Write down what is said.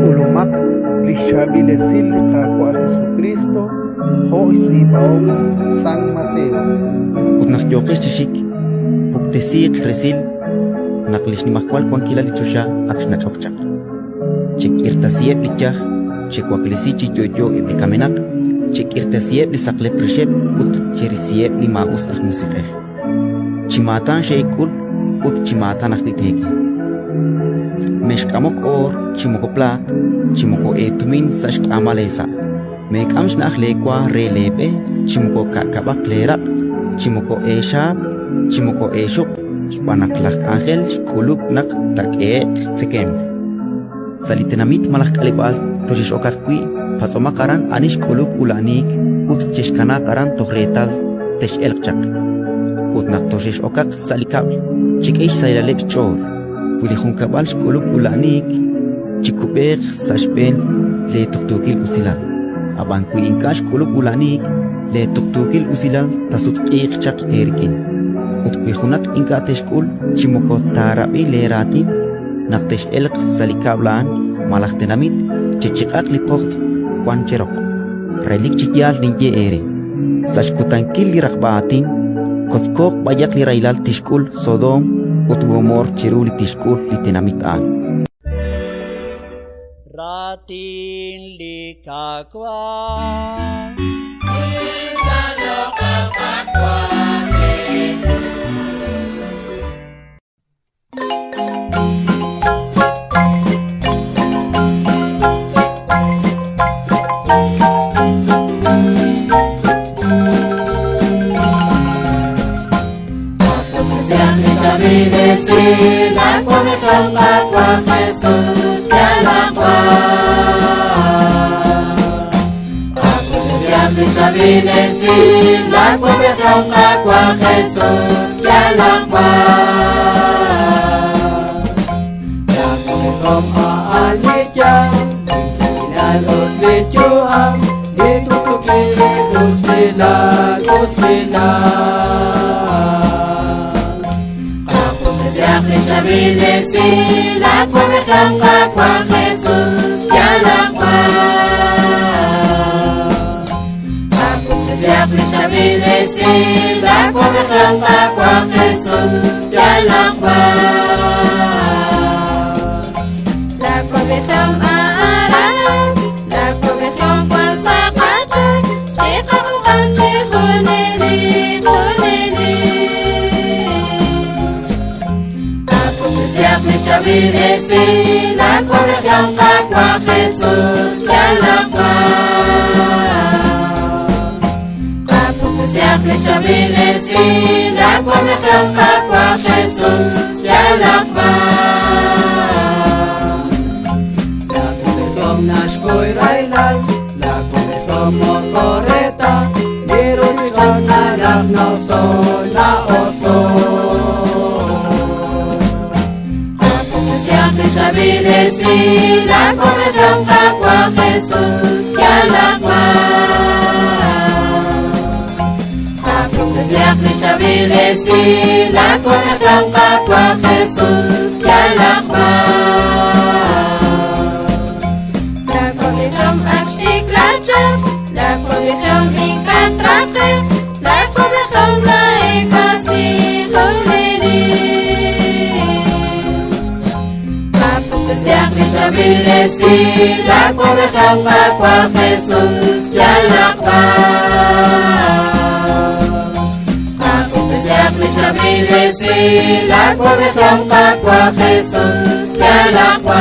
Kulumak lishabilesil kakwa Jesucristo, Jois ibaom San Mateo. Utnak yokesh chik, puktesik resil, naklish ni makwal kwan kila lichosha akshna chokchak. Chik irtasiep lichah, chik waklisi chiyoyo iblikamenak, chik irtasiep lisakle preshep ut cherisiep li maus ak musikeh. Chimatan sheikul ut chimatan akditegi. Meshkamok or, chimoko plat, chimoko etumin sashk amalesa. Mekams naklekwa relebe, chimoko kakabak lerak, chimoko eshab, chimoko eshuk, panaklak angel, kuluk nak take tsekem. Salitenamit malak kalibal, toshish okakwi, pasomakaran anish kuluk ulanik, ut cheshkana karan tohretal, tesh elkchak. Ut nak toshish okak salikab, chikesh saylalep chor. Wilihun kabal kuluk ulanik, chikubek sashpen le tuktukil usilal. Abankui inkash kuluk ulanik le tuktukil usilal tasut chak erikin. Utkuihunak inkatesh kul chimoko tarabi le ratin naktesh elk salikablan malaktenamit chichikak lipocht kwancherok. Relik chikyal ninje ere. Sashkutankil li rakbaatin koskok bayak li railal tishkul Sodom utgomor chiruli tishkul li tenamitan. Ratin likakwa Ingkano kapakwa la come con agua Jesús te alaba. La come con agua Jesús te alaba. La come con alija, la luz de Johan, de tu que gusila. La come con agua Jesús te alaba. La come con agua Jesús te alaba. La come con aran, la come con pasapata, que con chihoneli. La come con agua Jesús te alaba. La come con agua Jesús te alaba. La come con nashkoy railal, la come con mocoreta, liro chana la no sola oso. La come con agua Jesús te alaba. La come con agua Jesús te alaba. La come con axtiklacha, la come con incatrape, la come con la ekasi honeli. La come con agua Jesús te alaba. La come con agua Jesús te alaba.